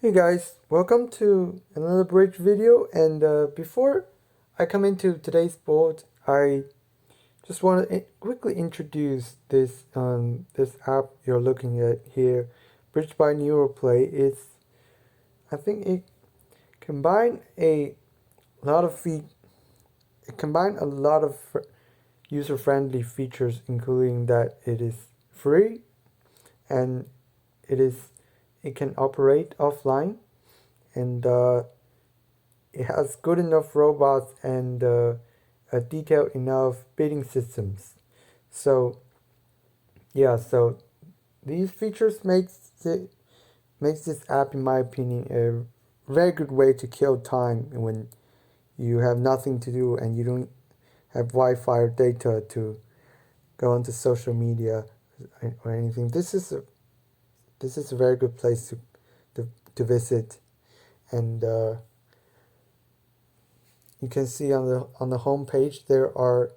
Hey guys, welcome to another bridge video. And before I come into today's board, I just want to quickly introduce this app you're looking at here. Bridge by Neuroplay. I think it combine a lot of user-friendly features, including that it is free and it is it can operate offline, and it has good enough robots and a detailed enough bidding systems. So yeah, so these features makes this app, in my opinion, a very good way to kill time when you have nothing to do and you don't have Wi-Fi or data to go onto social media or anything. This is a very good place to visit, and you can see on the home page there are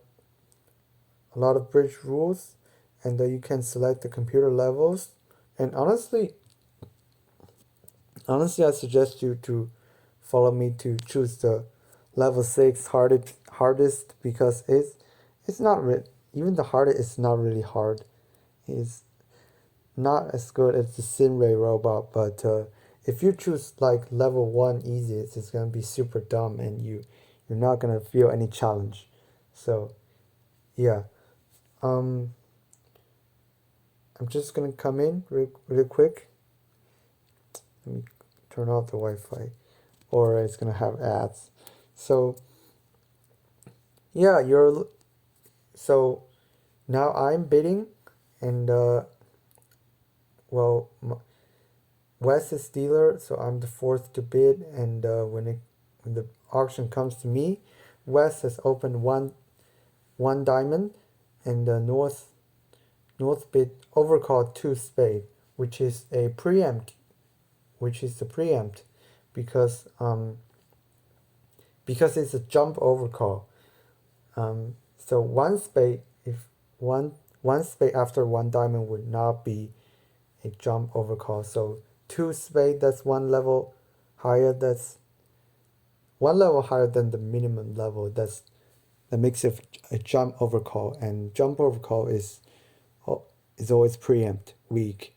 a lot of bridge rules, and you can select the computer levels. And honestly, I suggest you to follow me to choose the level 6 hardest, because it's not even the hardest is not really hard. It's not as good as the Sinray robot, but if you choose like level 1 easiest, it's gonna be super dumb, and you're not gonna feel any challenge. So yeah, um, I'm just gonna come in really quick. Let me turn off the Wi-Fi, or it's gonna have ads. So yeah, so now I'm bidding, and well, Wes is dealer, so I'm the fourth to bid. And when the auction comes to me, Wes has opened one diamond, and North bid overcall 2 spade, which is a preempt, because it's a jump overcall. So one spade, if one spade after one diamond would not be a jump overcall. So 2 spade, that's one level higher. That's one level higher than the minimum level. That makes it a jump overcall, and jump overcall is always preempt weak.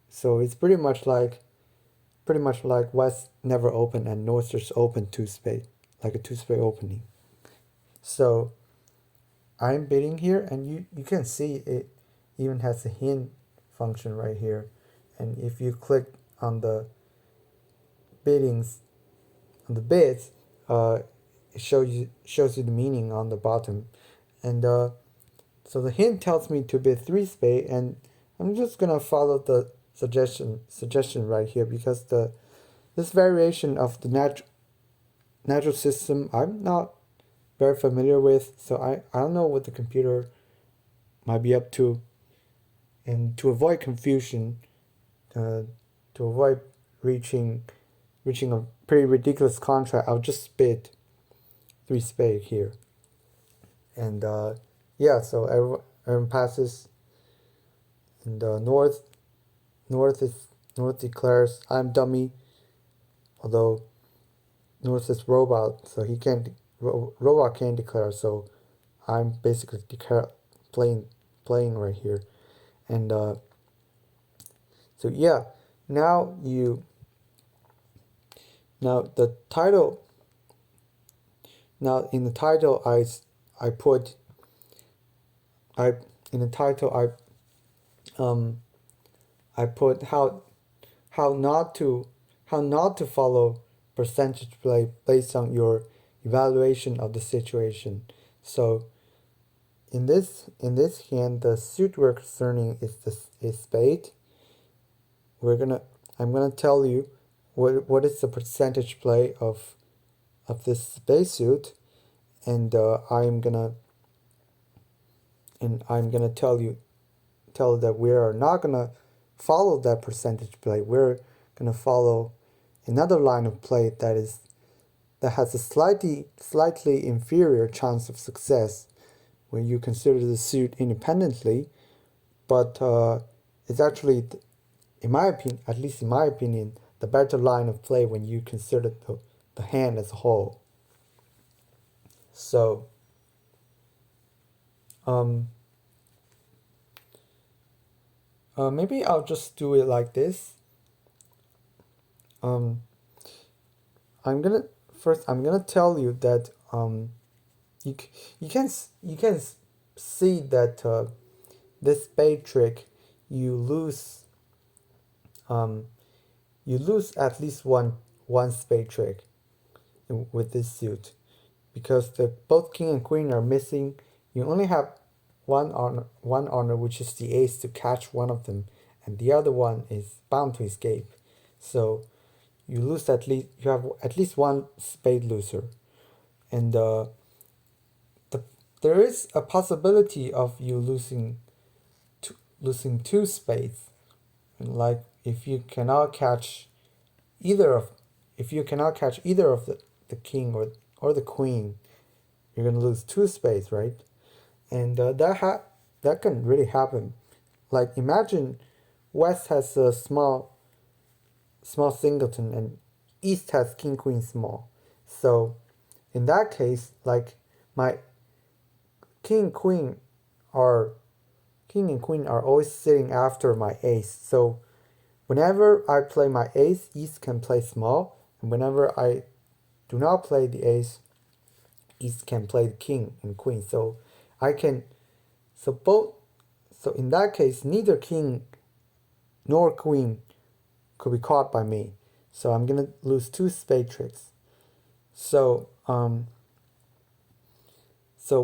So it's pretty much like West never open and North just open 2 spade, like a 2 spade opening. So I'm bidding here, and you can see it even has a hint function right here. And if you click on the biddings, on the bids, it shows you the meaning on the bottom. And so the hint tells me to bid 3 spade, and I'm just gonna follow the suggestion right here, because this variation of the natural system I'm not very familiar with, so I don't know what the computer might be up to. And to avoid confusion, to avoid reaching a pretty ridiculous contract, I'll just bid 3 spade here. And yeah, so everyone passes, and North declares I'm dummy, although North is robot, so he can't robot can't declare. So I'm basically playing right here. And so yeah, now you now the title now in the title I put I in the title I put how not to follow percentage play based on your evaluation of the situation. So in this hand, the suit we're concerning is spade. I'm gonna tell you what is the percentage play of this spade suit, and I'm gonna tell that we are not gonna follow that percentage play. We're gonna follow another line of play that has a slightly inferior chance of success when you consider the suit independently, but it's actually, in my opinion, at least in my opinion, the better line of play when you consider the hand as a whole. So maybe I'll just do it like this. I'm gonna tell you that you you can see that this spade trick you lose at least one spade trick with this suit, because the both king and queen are missing. You only have one honor, which is the ace, to catch one of them, and the other one is bound to escape. So you have at least one spade loser, and there is a possibility of you losing two spades. Like if you cannot catch either of the king or the queen, you're gonna lose two spades, right? And that can really happen. Like imagine West has a small singleton and East has king queen small. So in that case, like my king and queen are always sitting after my ace. So whenever I play my ace, East can play small, and whenever I do not play the ace, East can play the king and queen. So I can so both so in that case, neither king nor queen could be caught by me. So I'm gonna lose two spade tricks. So so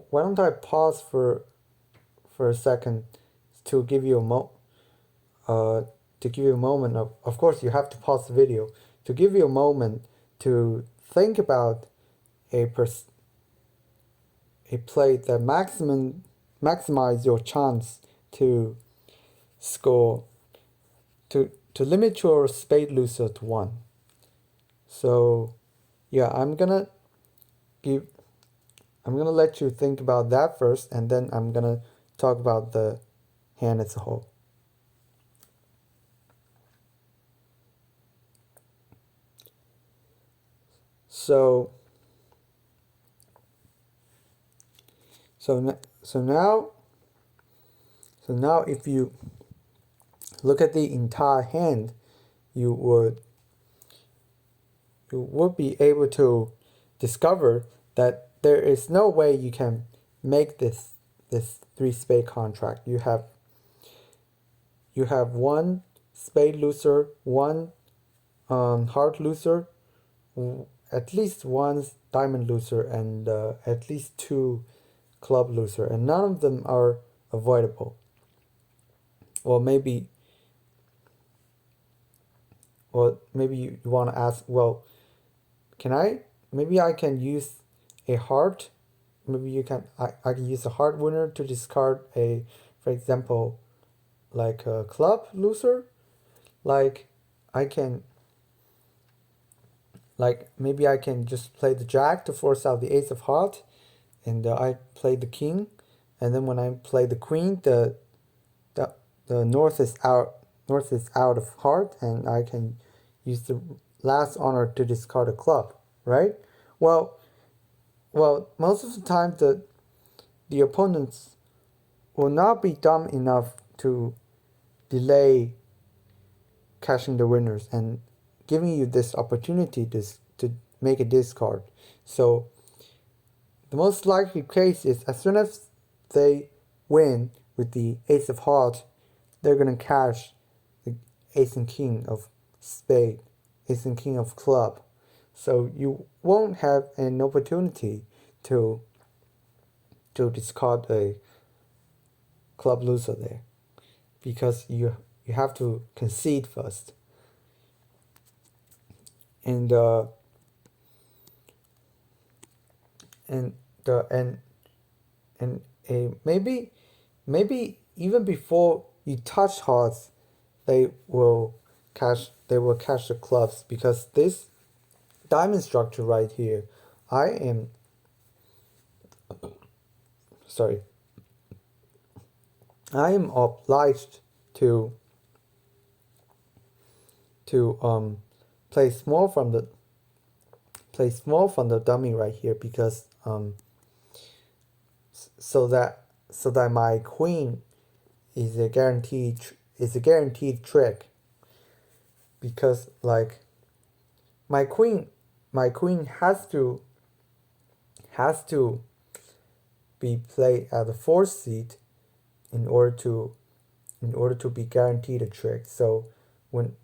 why don't I pause for a second to give you a moment of course you have to pause the video to give you a moment to think about a play that maximize your chance to score, to limit your spade loser to one. So yeah, I'm gonna let you think about that first, and then I'm gonna talk about the hand as a whole. So now if you look at the entire hand, you would be able to discover that there is no way you can make this three spade contract. You have one spade loser, one heart loser, at least one diamond loser, and at least two club loser, and none of them are avoidable. Well, maybe you want to ask, well, maybe I can use a heart. Maybe I can use a heart winner to discard for example, like a club loser. Like maybe I can just play the jack to force out the ace of heart, and I play the king, and then when I play the queen, the north is out of heart, and I can use the last honor to discard a club, right? Well, most of the time the opponents will not be dumb enough to delay cashing the winners and giving you this opportunity to make a discard. So the most likely case is as soon as they win with the ace of heart, they're gonna cash the ace and king of spade, ace and king of club. So you won't have an opportunity to discard a club loser there, because you have to concede first. And and maybe even before you touch hearts, they will cash the clubs, because this diamond structure right here, I am obliged to to play small from the dummy right here, because so that my queen is a guaranteed trick, because like my queen has to be played at the fourth seat in order to be guaranteed a trick. So when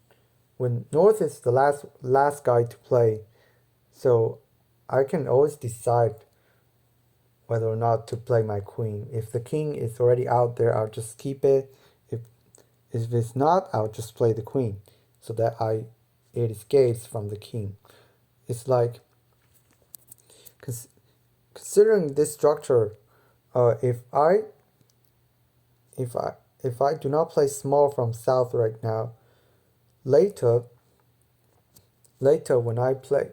North is the last guy to play, so I can always decide whether or not to play my queen. If the king is already out there, I'll just keep it. If it's not, I'll just play the queen, so that it escapes from the king. It's like, considering this structure, if I do not play small from south right now, later when I play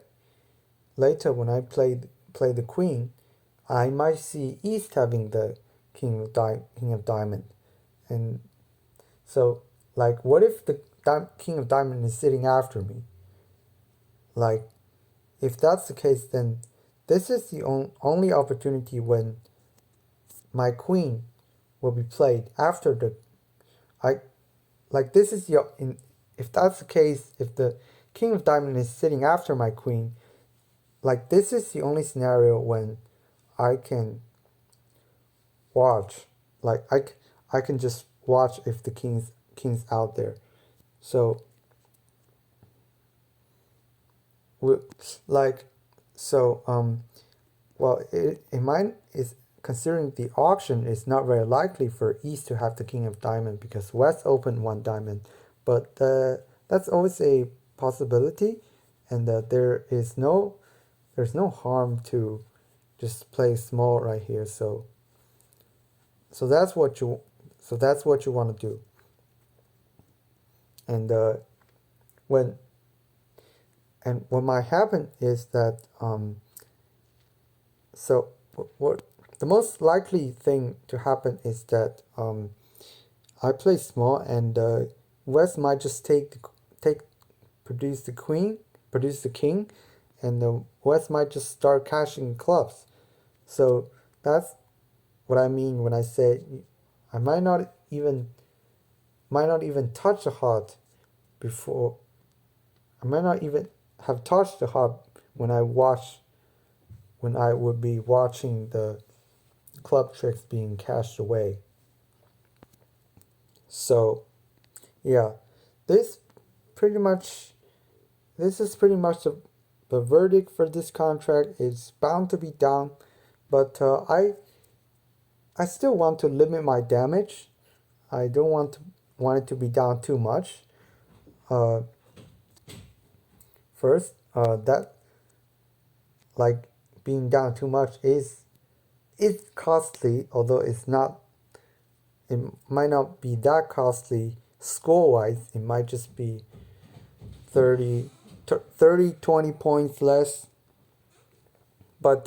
the queen, I might see east having the king of diamond, and so like, what if the king of diamond is sitting after me? Like, if that's the case, then this is the only opportunity when my queen will be played after the I like this is the if that's the case, if the king of diamond is sitting after my queen, like this is the only scenario when I can watch, like I can just watch if the king's out there. So like so well, in mine is, considering the auction is not very likely for East to have the king of diamond, because West opened one diamond, but that's always a possibility, and there's no harm to just play small right here. So that's what you want to do. And when what might happen is that so what the most likely thing to happen is that I play small, and West might just produce the king, and the West might just start cashing clubs. So that's what I mean when I say I might not even touch the heart before. I might not even have touched the heart when I would be watching the club tricks being cashed away. So yeah, this is pretty much the verdict for this contract. It's bound to be down, but I still want to limit my damage. I don't want it to be down too much. First, that like being down too much is costly, although it might not be that costly score wise. It might just be 20 points less, but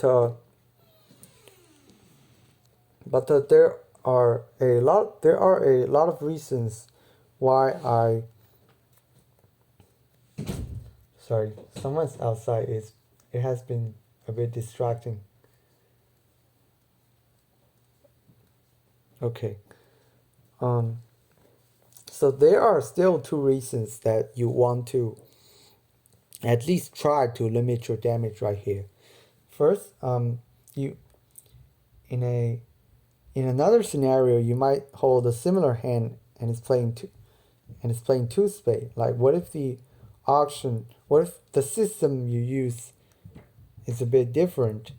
there are a lot of reasons why sorry, someone's outside. It has been a bit distracting. Okay. So there are still two reasons that you want to at least try to limit your damage right here. First, you in another scenario, you might hold a similar hand and it's playing two spade. Like, what if the system you use is a bit different,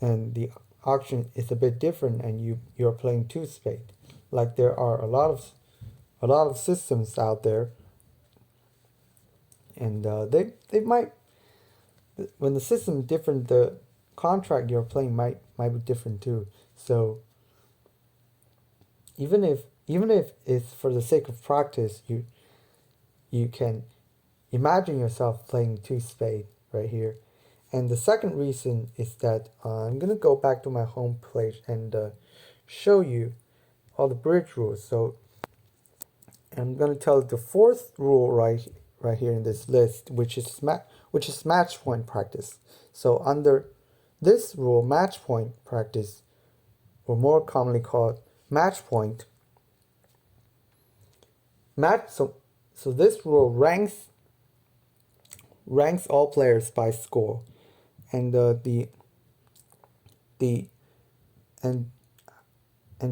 and the auction is a bit different, and you're playing two spade? Like, there are a lot of systems out there, and they might, when the system is different, the contract you're playing might be different too. So even if it's for the sake of practice, you can imagine yourself playing two spade right here. And the second reason is that I'm gonna go back to my home page and show you all the bridge rules. So I'm gonna tell the fourth rule right right here in this list, which is match point practice. So under this rule, match point practice, or more commonly called match point, so this rule ranks all players by score, and and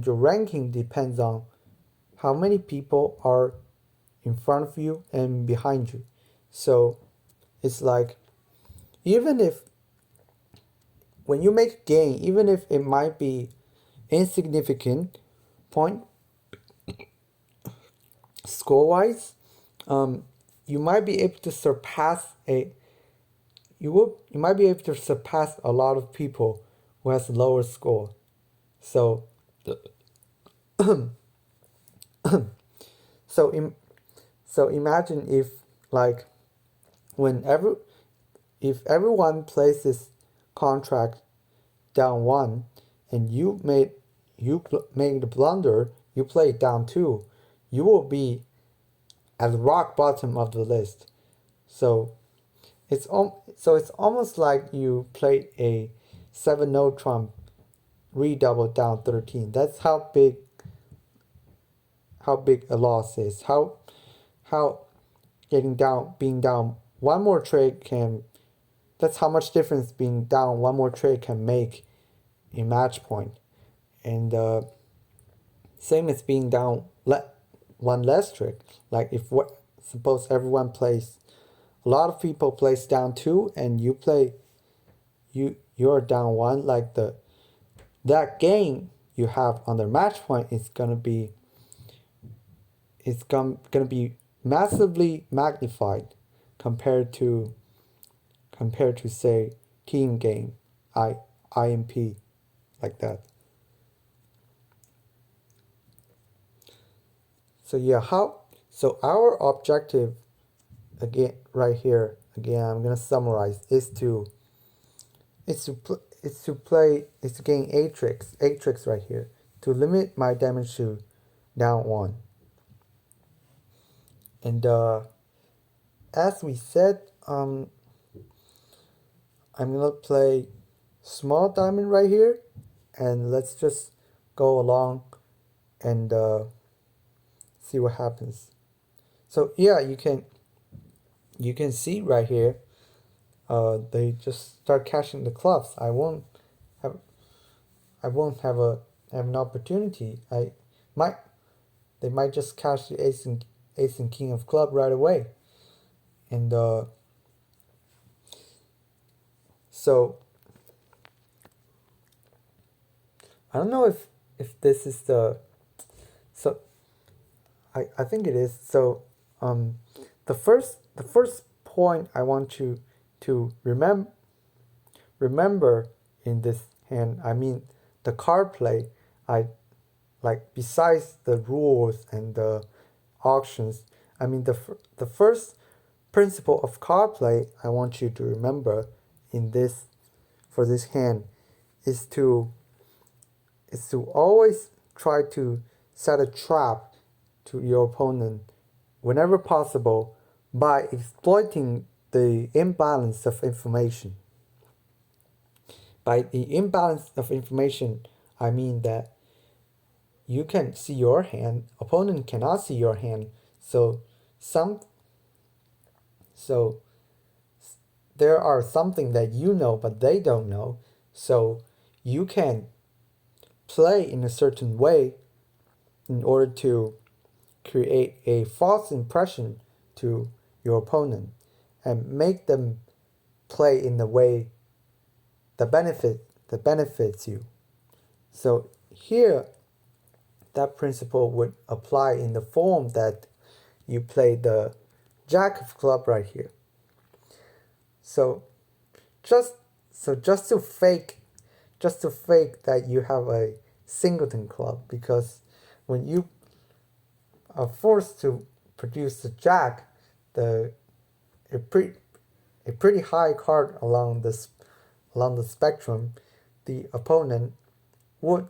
your ranking depends on how many people are in front of you and behind you. So it's like, even if when you make a gain, even if it might be insignificant point score wise, you might be able to surpass you might be able to surpass a lot of people who has a lower score. So so imagine if, like, whenever if everyone places contract down 1 and you made the blunder, you play down 2, you will be at the rock bottom of the list. So it's almost like you played a 7-note trump redouble down 13. That's how big a loss is. How being down one more trade can, that's how much difference being down one more trade can make in match point. And same as being down one less trick. Like, if suppose everyone plays, a lot of people place down 2 and you're down 1, like that gain you have on the match point is gonna be massively magnified compared to say team game, IMP, like that. So yeah, so our objective, again right here, again I'm gonna summarize, is to gain 8 tricks right here, to limit my damage to down 1. And as we said, I'm gonna play small diamond right here, and let's just go along and see what happens. So yeah, you can see right here, they just start cashing the clubs. I won't have an opportunity. They might just cash the ace and king of club right away. And so I don't know if this is so I think it is. So the first point I want you to remember in this hand, I mean the card play, like, besides the rules and the auctions, I mean the first principle of card play I want you to remember for this hand is to always try to set a trap to your opponent whenever possible by exploiting the imbalance of information. By the imbalance of information, I mean that you can see your hand, opponent cannot see your hand, so there are something that you know but they don't know, so you can play in a certain way in order to create a false impression to your opponent and make them play in the way that benefits you. So here, that principle would apply in the form that you play the jack of club right here. So just to fake that you have a singleton club, because when you are forced to produce the jack, a pretty high card along the spectrum, the opponent would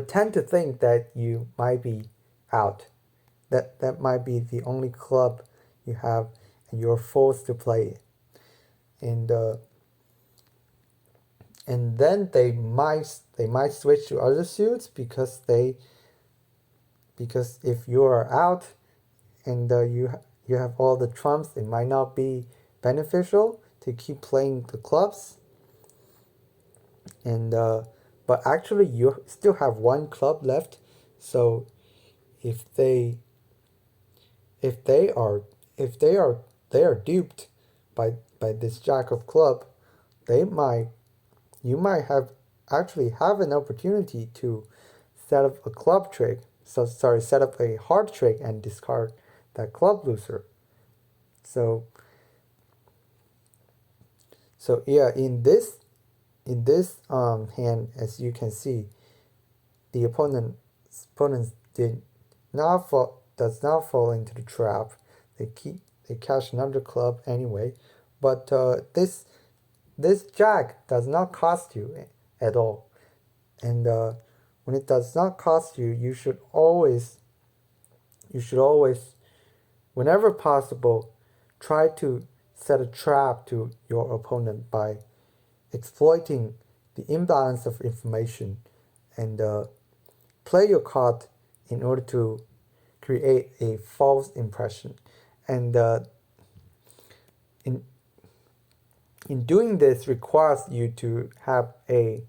tend to think that you might be out. That might be the only club you have, and you're forced to play it. And then they might switch to other suits because if you are out and you have all the trumps, it might not be beneficial to keep playing the clubs. And but actually you still have one club left, so if they if they are if they are duped by this jack of club, they might you might have actually have an opportunity to set up a club trick. So sorry, set up a hard trick and discard that club loser. So yeah, in this hand, as you can see, the opponents did not fall does not fall into the trap. They catch another club anyway, but this jack does not cost you at all. And when it does not cost you, you should always, whenever possible, try to set a trap to your opponent by exploiting the imbalance of information and play your card in order to create a false impression. And in doing this requires you to have a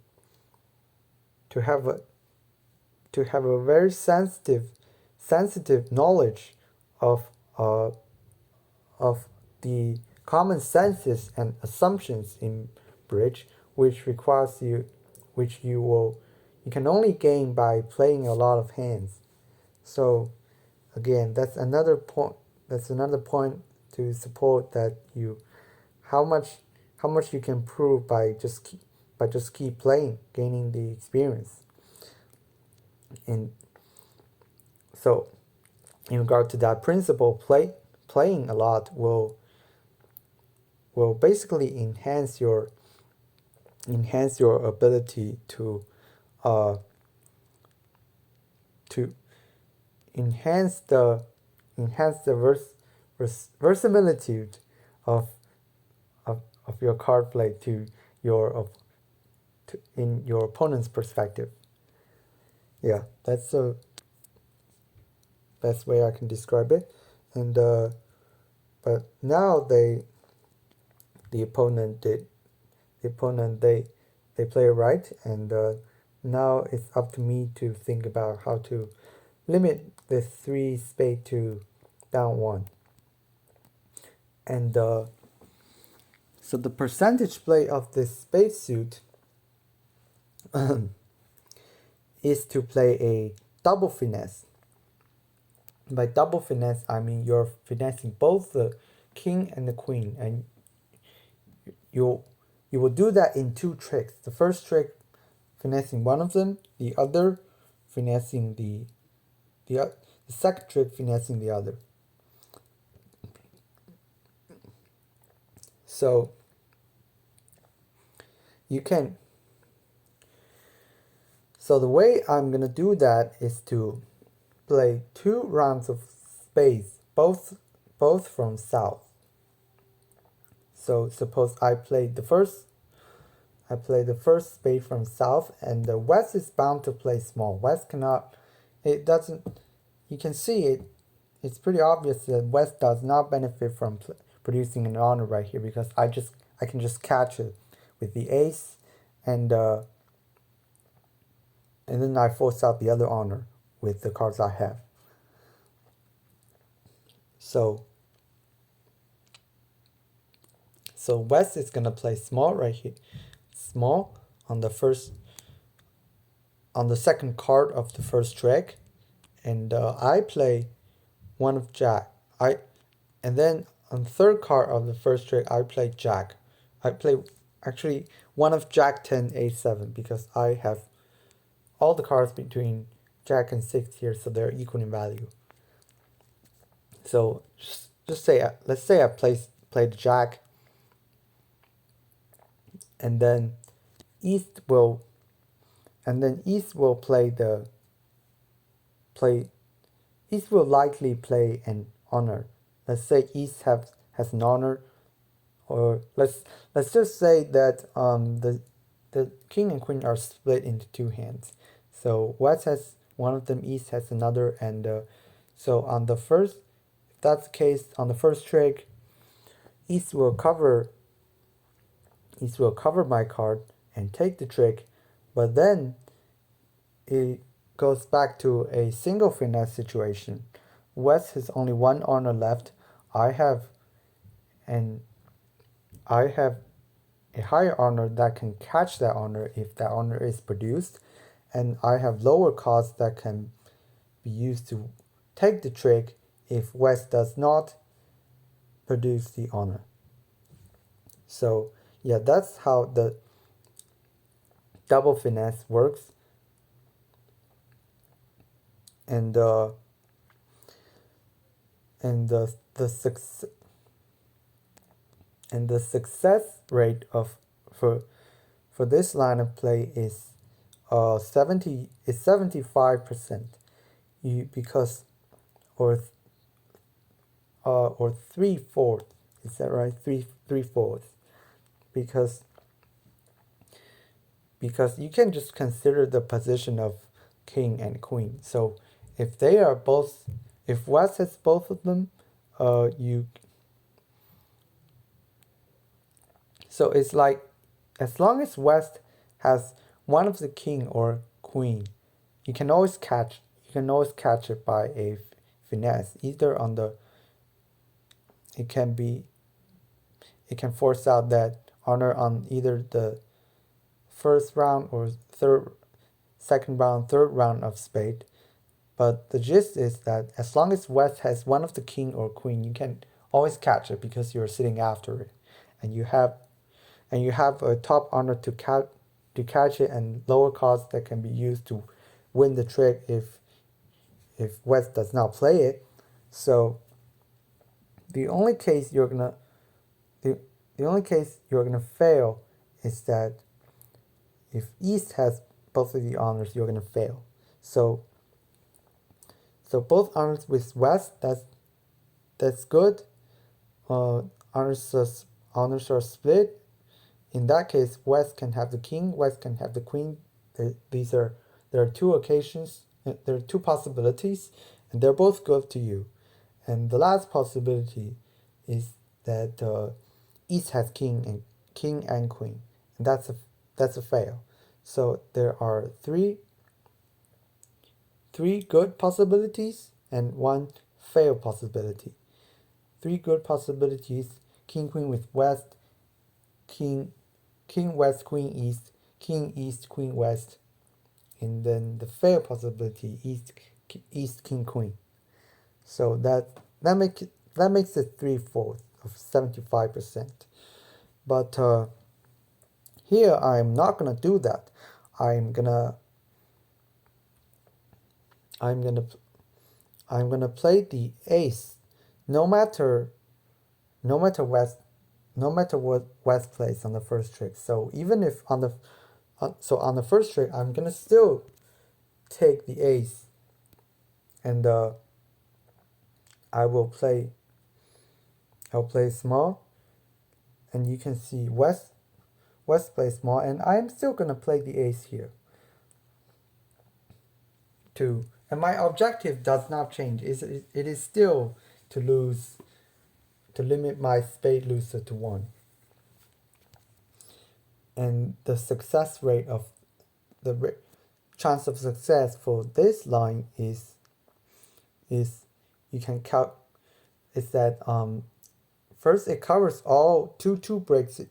very sensitive knowledge of of the common senses and assumptions in bridge, which you can only gain by playing a lot of hands. So again, that's another point. To support that how much you can prove by just keep playing, gaining the experience. And so, in regard to that principle, playing a lot will basically enhance your ability to enhance the verisimilitude of your card play to in your opponent's perspective. Yeah, that's the best way I can describe it. And but now the opponent they play right, and now it's up to me to think about how to limit this 3 spade to down 1. And so the percentage play of this spade suit is to play a double finesse. By double finesse, I mean you're finessing both the king and the queen, and you will do that in 2 tricks. The first trick, finessing one of them; the other, finessing the second trick, finessing the other. So you can. So the way I'm gonna do that is to play 2 rounds of spades, both from south. So suppose I play the first spade from south, and the west is bound to play small. West cannot. It doesn't. You can see it. It's pretty obvious that west does not benefit from producing an honor right here, because I can just catch it with the ace, and then I force out the other honor with the cards I have. So west is gonna play small right here, small on the second card of the first trick, and I play one of jack. And then on the third card of the first trick I play jack. I play actually one of jack 10 a7, because I have all the cards between jack and 6 here, so they're equal in value. So let's say I played jack, and then east will likely play an honor let's say East has an honor, or let's just say that the king and queen are split into two hands. So West has one of them, East has another, and so on the first, if that's the case, on the first trick, East will cover my card and take the trick, but then it goes back to a single finesse situation. West has only one honor left. I have and I have a higher honor that can catch that honor if that honor is produced, and I have lower costs that can be used to take the trick if West does not produce the honor. So yeah, that's how the double finesse works. And and the success and the success rate of for this line of play is 75%. You because or 3/4, is that right? 3/4, because you can just consider the position of king and queen. So if they are both, if West has both of them, you so it's like, as long as West has one of the king or queen, you can always catch it by a finesse, either on the it can force out that honor on either the first round or second round, third round of spade. But the gist is that as long as West has one of the king or queen, you can always catch it because you're sitting after it, and you have a top honor to catch it, and lower costs that can be used to win the trick if West does not play it. So the only case you're gonna fail is that if East has both of the honors, you're gonna fail. So both honors with West, that's good. Honors are split. In that case, West can have the king, West can have the queen. There are two occasions, there are two possibilities, and they're both good to you. And the last possibility is that East has king and queen, and that's a fail. So there are three good possibilities and one fail possibility. Three good possibilities: king queen with West, king West queen East, king East queen West, and then the fail possibility East king queen. So that makes it 3/4 of 75%. But here I'm not gonna do that. I'm gonna play the ace, no matter what West plays on the first trick. So even if on the first trick, I'm gonna still take the ace, and I'll play small, and you can see West plays small, and I'm still gonna play the ace here too. And my objective does not change. It is still to limit my spade loser to 1. And the success rate of the chance of success for this line is you can count is that first it covers all 2/2 breaks. It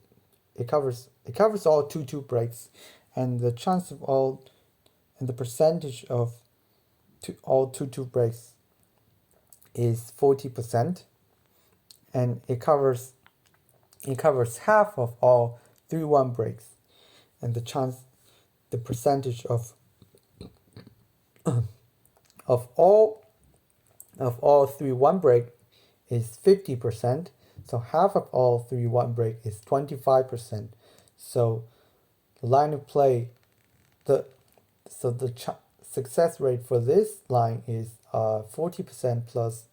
covers all 2/2 breaks, and the chance of all and the percentage of all 2/2 breaks is 40%, and it covers half of all 3/1 breaks, and the percentage of all 3/1 break is 50%. So half of all 3/1 break is 25%. So the line of play, the success rate for this line is 40% plus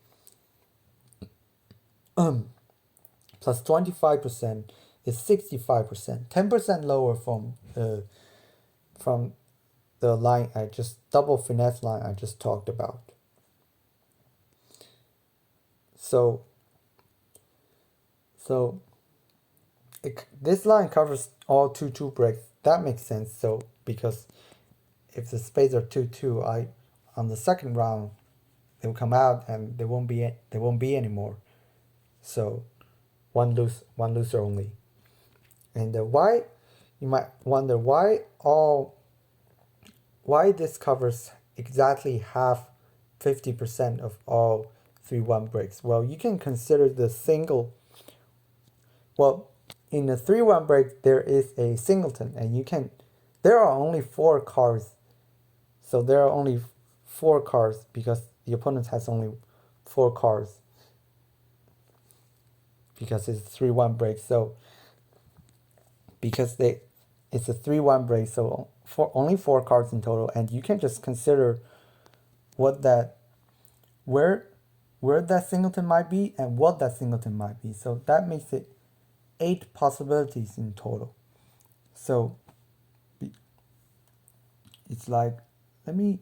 plus 25% is 65%, 10% lower from the line I just double finesse line I just talked about. So this line covers all 2-2 breaks. That makes sense. So because if the spades are 2-2, on the second round they will come out and there won't be anymore. So one loser only. And why, you might wonder why this covers exactly half 50% of all 3-1 breaks. Well, you can consider the single. Well, in a 3-1 break there is a singleton, and there are only 4 cards. So there are only 4 cards because the opponent has only 4 cards because it's a 3-1 break. So because it's a 3-1 break, so only 4 cards in total, and you can just consider where that singleton might be and what that singleton might be. So that makes it 8 possibilities in total. So it's like, let me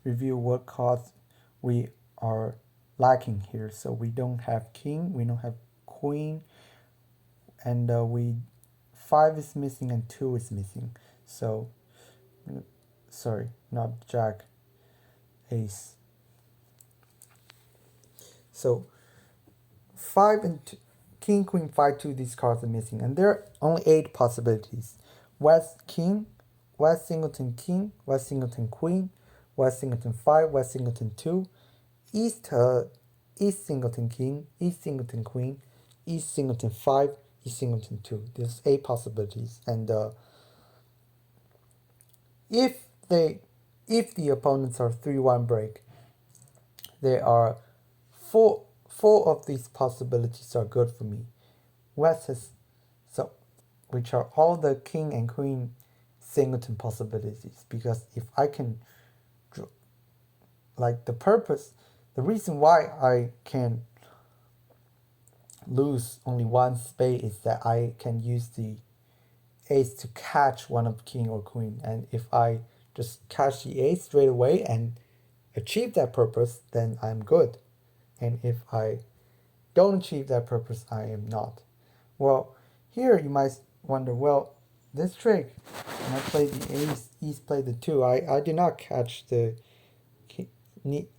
review what cards we are lacking here. So we don't have king, we don't have queen, and 5 is missing and 2 is missing. So sorry, not jack, ace. So 5 and king, queen, 5, 2, these cards are missing, and there are only 8 possibilities. West king, West singleton king, West singleton queen, West singleton 5, West singleton 2, East singleton king, East singleton queen, East singleton 5, East singleton 2. There's 8 possibilities, and if the opponents are 3-1 break, there are four of these possibilities are good for me. West has, which are all the king and queen singleton possibilities, because if I can the reason why I can lose only one spade is that I can use the ace to catch one of king or queen, and if I just catch the ace straight away and achieve that purpose, then I'm good. And if I don't achieve that purpose, I am not. Well, here you might wonder, well, this trick, when I played the ace, East played the 2, I did not catch the king,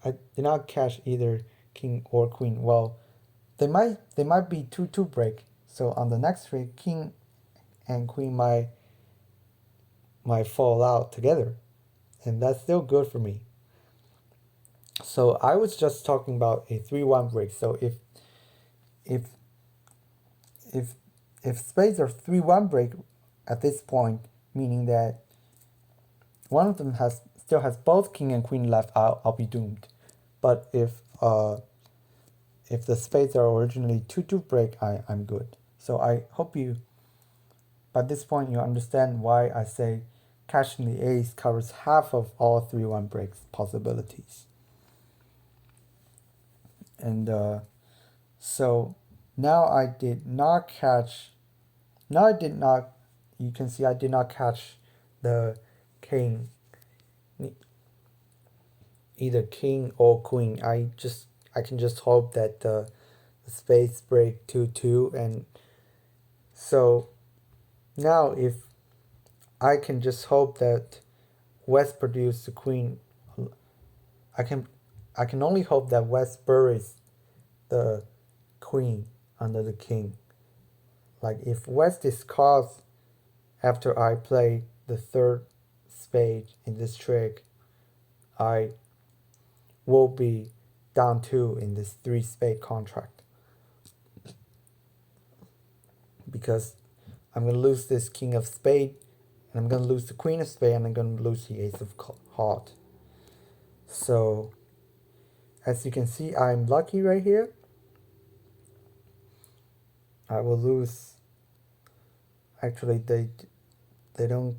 I did not catch either king or queen. Well, they might be 2-2 break. So on the next trick, king and queen might fall out together, and that's still good for me. So I was just talking about a 3-1 break. So if spades are 3-1 break at this point, meaning that one of them still has both king and queen left, I'll be doomed. But if the spades are originally 2-2 break, I'm good. So I hope by this point you understand why I say catching the ace covers half of all 3-1 breaks possibilities. And so now you can see I did not catch the king, either king or queen. I can just hope that the spades break 2-2, and so now if I can just hope that West produce the queen, I can only hope that West buries the queen under the king. Like if West discards after I play the 3rd spade in this trick, I will be down 2 in this 3-spade contract, because I'm going to lose this king of spade, and I'm going to lose the queen of spade, and I'm going to lose the ace of heart. So as you can see, I'm lucky right here. I will lose. Actually, they don't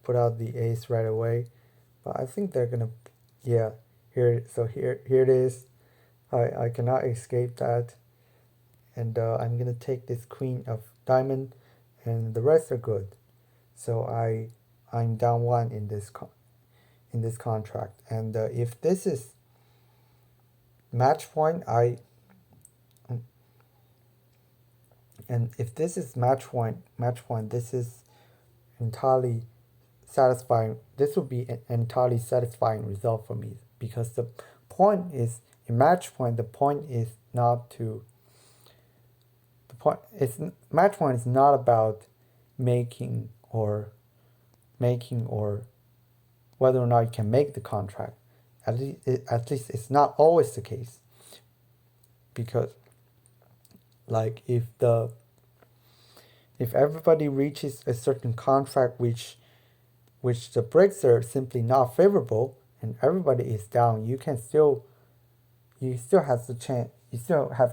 put out the ace right away, but I think they're gonna, here it is. I cannot escape that, and I'm gonna take this queen of diamond, and the rest are good. So I'm down one in this contract, and if this is match point, and if this is match point, this is entirely satisfying. This would be an entirely satisfying result for me, because the point is in match point. The point is not to the point. It's match point is not about making or whether or not you can make the contract. At least it's not always the case, because like if everybody reaches a certain contract which the breaks are simply not favorable and everybody is down, you still have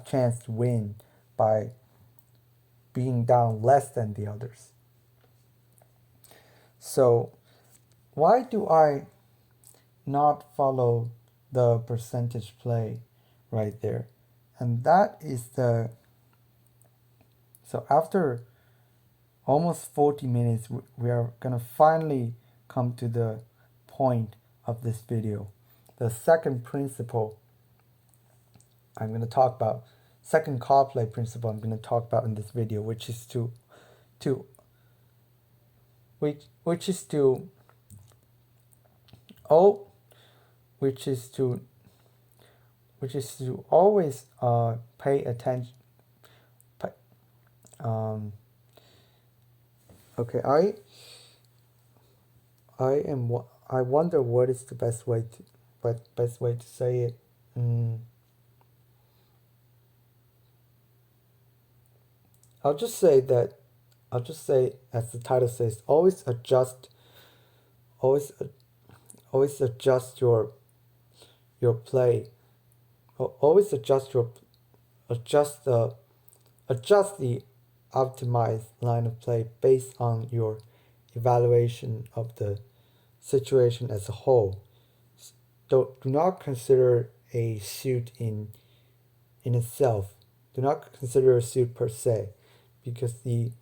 chance to win by being down less than the others. So why do I not follow the percentage play right there? And that is so after almost 40 minutes, we are gonna finally come to the point of this video. The second principle I'm gonna talk about, second card play principle I'm gonna talk about in this video, which is to always pay attention. Okay, I wonder what is the best way to say it. I'll just say, as the title says, always adjust your play. Always adjust the optimized line of play based on your evaluation of the situation as a whole. Do not consider a suit in itself. Do not consider a suit per se, because the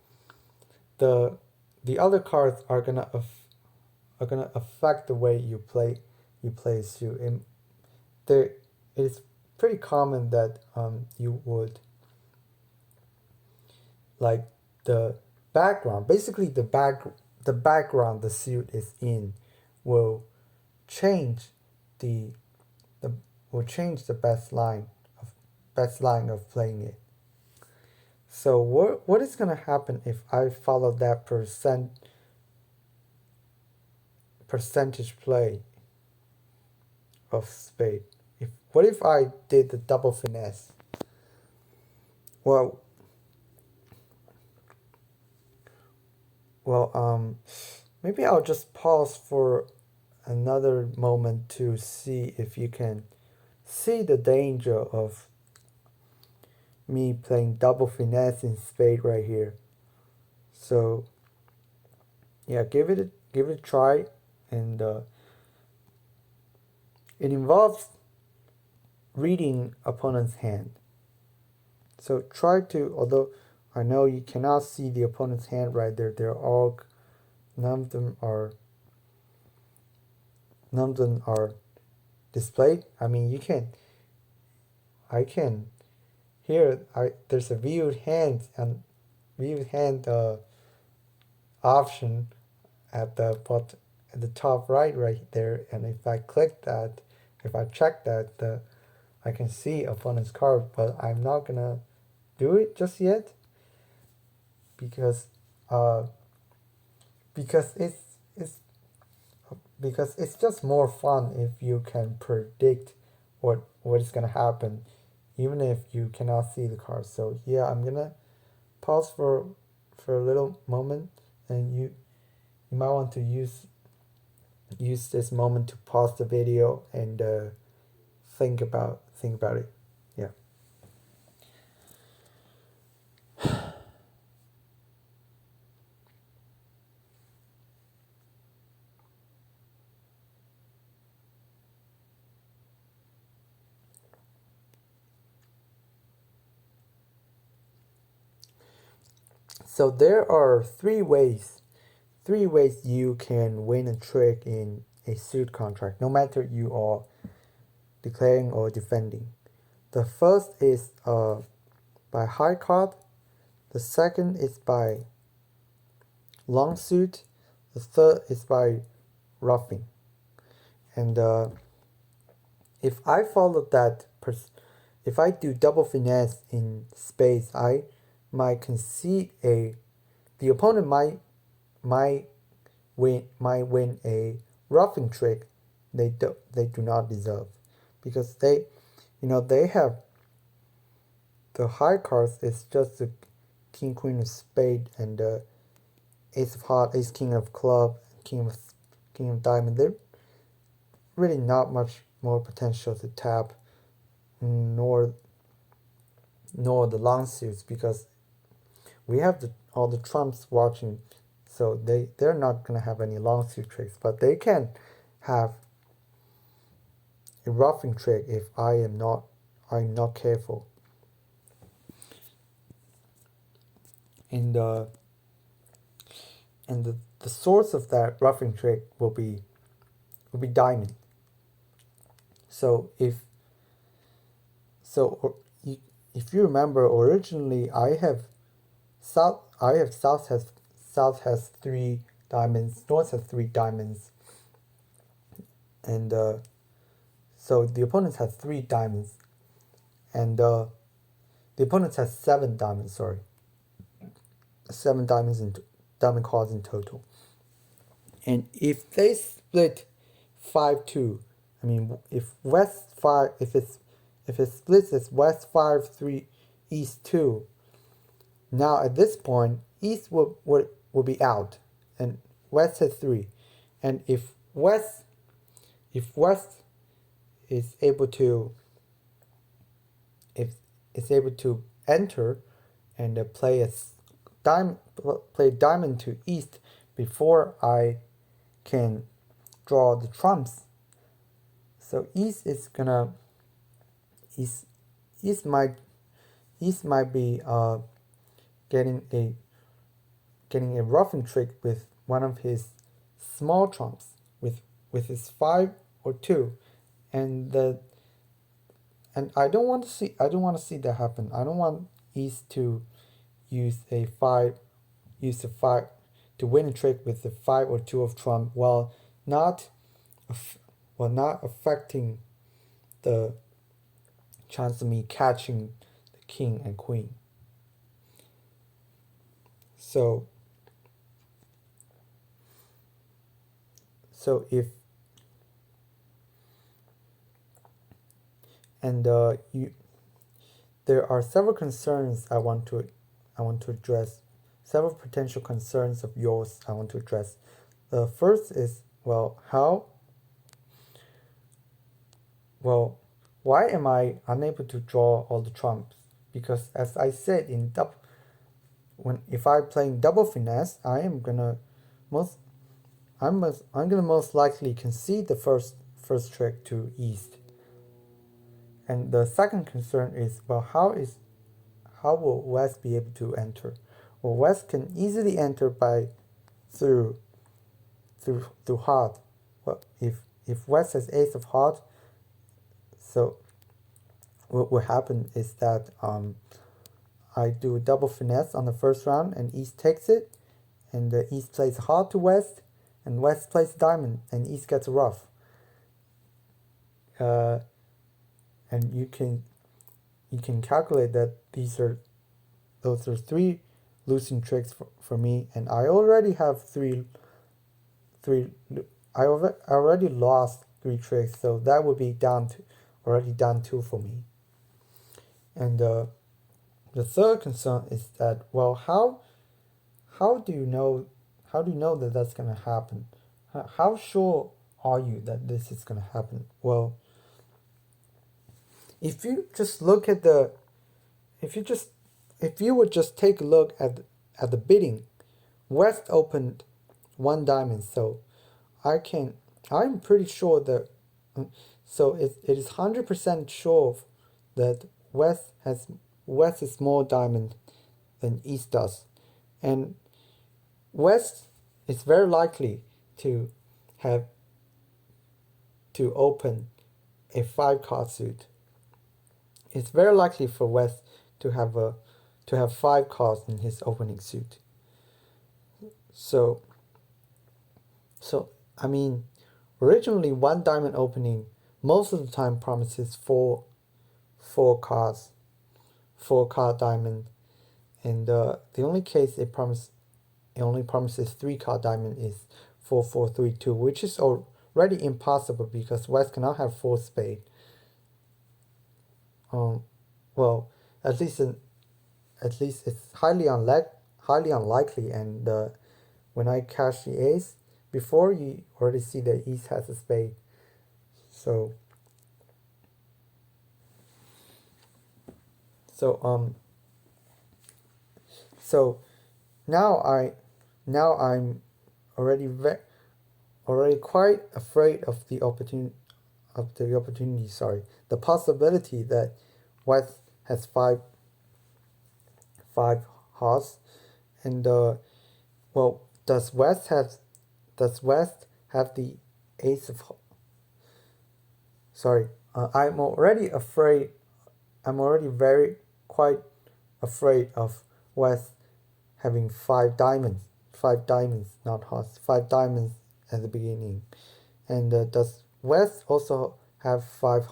other cards are gonna affect the way you play a suit. And it is pretty common that you would like the background, basically the background the suit is in will change the best line of playing it. So what is gonna happen if I follow that percentage play of spade? What if I did the double finesse? Well, maybe I'll just pause for another moment to see if you can see the danger of me playing double finesse in spade right here. So yeah, give it a try, and it involves reading opponent's hand. So try to, although I know you cannot see the opponent's hand right there, none of them are displayed. I mean, I can here there's a viewed hand option at the top right there, and if I check that, I can see opponent's card, but I'm not gonna do it just yet, because it's just more fun if you can predict what is gonna happen, even if you cannot see the card. So yeah, I'm gonna pause for a little moment, and you might want to use this moment to pause the video and think about it. Yeah. So there are three ways you can win a trick in a suit contract, no matter you are declaring or defending. The first is by high card. The second is by long suit. The third is by roughing. And if I follow that, if I do double finesse in spades, I might concede the opponent might win a roughing trick they do not deserve, because they have the high cards is just the king queen of spade and ace of heart, ace king of club, king of diamond. They're really not much more potential to tap, nor the long suits, because we have all the trumps watching, so they're not gonna have any long suit tricks, but they can have a roughing trick if I'm not careful. And the source of that roughing trick will be diamond. So if you remember, originally South has three diamonds, North has three diamonds, and so the opponent has three diamonds, and the opponent has seven diamonds. Sorry, seven diamonds in diamond cards in total. And if they split 5-2, I mean, if it splits as West 5-3, East 2. Now at this point, East will be out, and West has 3. And if West is able to enter and play diamond to East before I can draw the trumps. So East might be getting a roughing trick with one of his small trumps, with his 5 or 2, and I don't want to see that happen. I don't want East to use a 5 to win a trick with the 5 or 2 of trump, while not affecting the chance of me catching the king and queen. So if and there are several concerns I want to address, several potential concerns of yours I want to address. The first is, why am I unable to draw all the trumps? Because as I said, if I'm playing double finesse, I'm gonna most likely concede the first trick to East. And the second concern is, how will West be able to enter? Well, West can easily enter through heart. Well, if West has ace of heart, so what will happen is that I do double finesse on the first round, and East takes it, and the East plays heart to West, and West plays diamond, and East gets a rough. And you can calculate that those are 3 losing tricks for me, and I already have I already lost 3 tricks, so that would be already down 2 for me. And the third concern is that, how do you know that that's gonna happen? How sure are you that this is gonna happen? Well, if you would just take a look at the bidding, West opened 1 diamond, so I'm pretty sure that, so it is 100% sure that West is more diamond than East does, and West is very likely to have to open a 5-card suit. It's very likely for West to have 5 cards in his opening suit. So I mean, originally one diamond opening most of the time promises four cards, 4-card diamond, and the only case it only promises 3-card diamond is 4-4-3-2, which is already impossible because West cannot have 4 spade. Well, at least it's highly unlikely. And when I cash the ace before, you already see that East has a spade. So now I'm already quite afraid of the opportunity. The possibility that West has five hearts, and well, does West have the ace of? Sorry, I'm already quite afraid of West having 5 diamonds, not hearts, 5 diamonds at the beginning. And does West also have 5?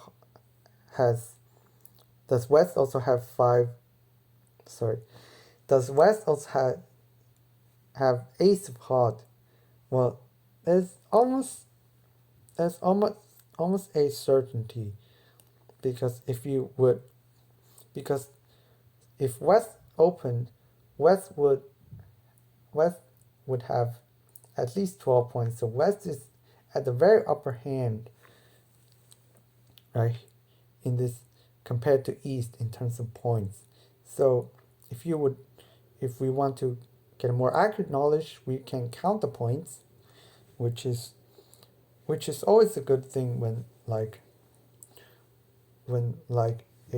Does West also have 5? Sorry, does West also have ace of heart? Well, there's almost a certainty, because if West opened, West would have at least 12 points. So West is at the very upper hand, right, in this, compared to East in terms of points. So if we want to get a more accurate knowledge, we can count the points, which is always a good thing when a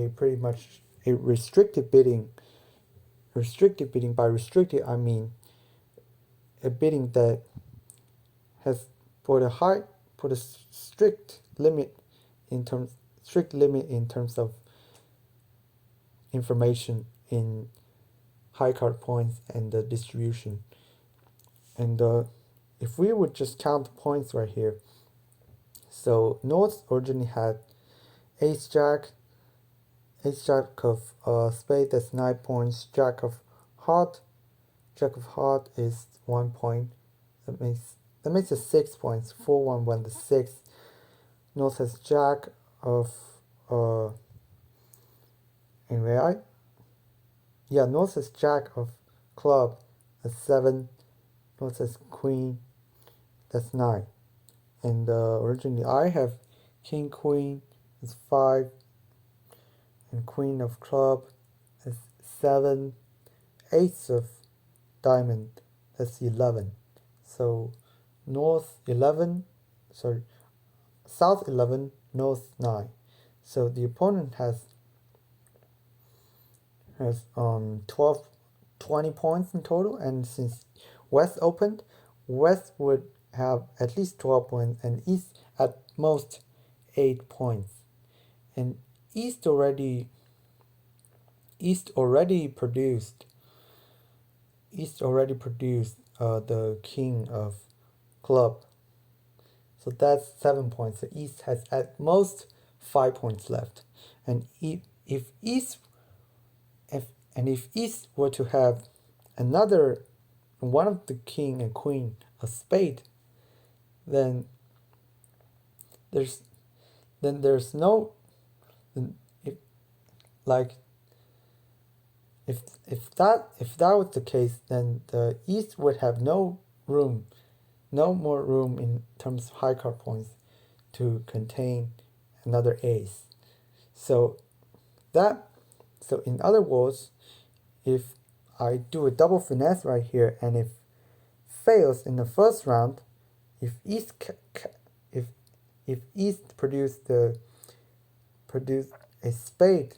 pretty much a restricted bidding. By restricted, I mean a bidding that has put a strict limit in terms of information in high card points and the distribution. And if we would just count the points right here, so North originally had ace jack of spade, that's 9 points. Jack of heart is 1 point. That makes it 6 points. 4-1-1, the 6. North has jack of North has jack of club, that's 7. North has queen, that's 9. And originally I have king queen is 5, and queen of club is 7. Ace of diamond, that's 11. So South 11, North 9. So the opponent has 20 points in total, and since West opened, West would have at least 12 points, and East at most 8 points. And East already produced the king of club, so that's 7 points. So East has at most 5 points left. And if East were to have another one of the king and queen of spade, then if that was the case, then the East would have no more room in terms of high card points to contain another ace. So in other words, if I do a double finesse right here, and if fails in the first round, if East produced a spade,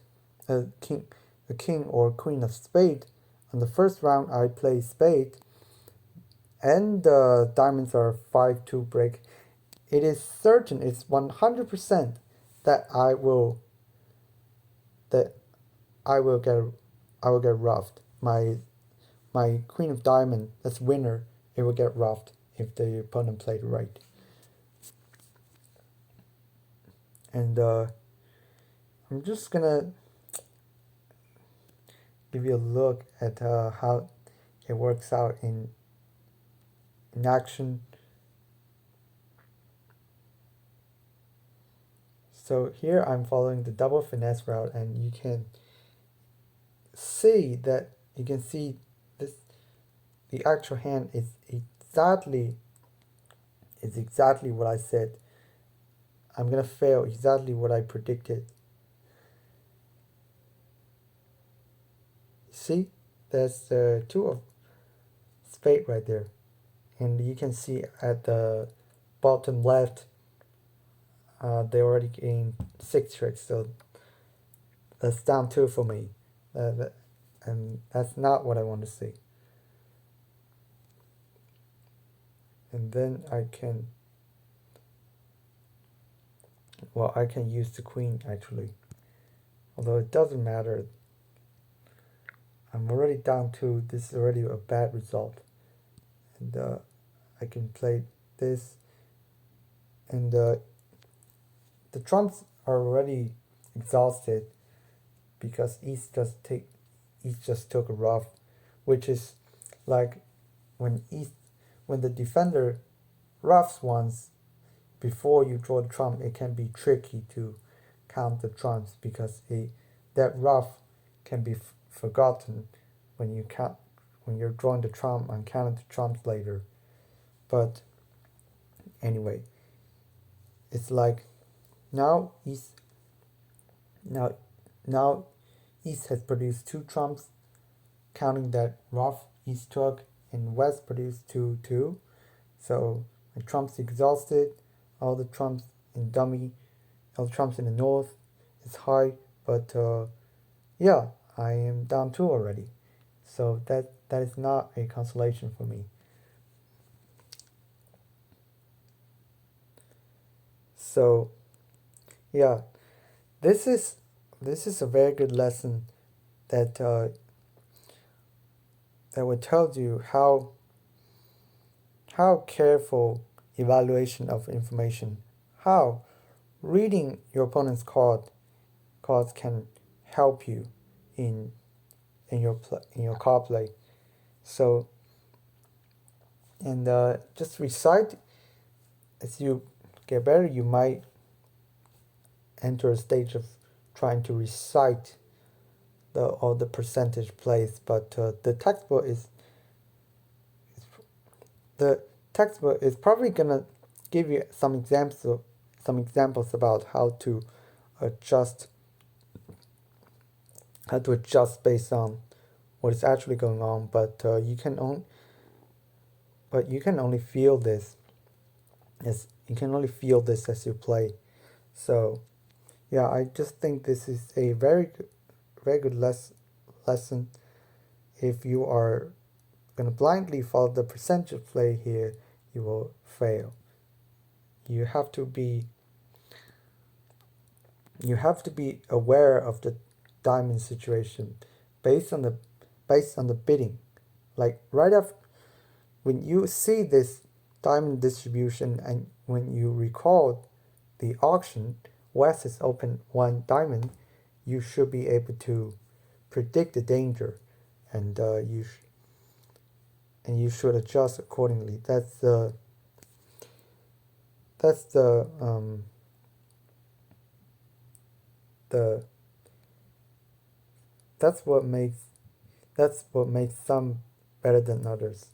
a king or queen of spade on the first round I play spade and the diamonds are 5-2 break, it is certain, it's 100% that I will that I will get ruffed. My queen of diamond, that's winner, it will get ruffed if the opponent played right. And I'm just gonna give you a look at how it works out in action. So here I'm following the double finesse route, and you can see this, the actual hand is exactly what I said. I'm gonna fail exactly what I predicted. See, there's the two of spade right there, and you can see at the bottom left, they already gained 6 tricks, so that's down 2 for me, and that's not what I want to see. And then I can use the queen actually, although it doesn't matter. I'm already down 2. This is already a bad result, and I can play this, and the trumps are already exhausted because East just took a ruff, which is like when the defender ruffs once before you draw the trump, it can be tricky to count the trumps because that ruff can be forgotten when you're drawing the trump and counting the trumps later. But anyway, it's like now East has produced 2 trumps, counting that ruff East took, and West produced 2. So the trumps exhausted, all the trumps in dummy, all the trumps in the north is high, but yeah, I am down 2 already. So that is not a consolation for me. So yeah, this is a very good lesson that would tell you how careful evaluation of information, how reading your opponent's cards can help you in your card play. So, and just recite. As you get better, you might enter a stage of trying to recite all the percentage plays, but the textbook is probably gonna give you some examples about how to adjust based on what is actually going on, but you can only feel this as you play. So yeah, I just think this is a very good lesson. If you are gonna blindly follow the percentage play here, you will fail. You have to be aware of the diamond situation based on the bidding. Like right after, when you see this diamond distribution and when you recall the auction, West has opened 1 diamond, you should be able to predict the danger, and you should adjust accordingly. That's what makes some better than others.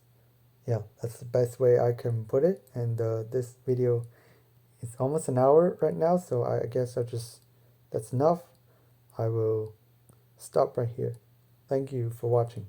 Yeah, that's the best way I can put it. And this video is almost an hour right now, so I guess that's enough. I will stop right here. Thank you for watching.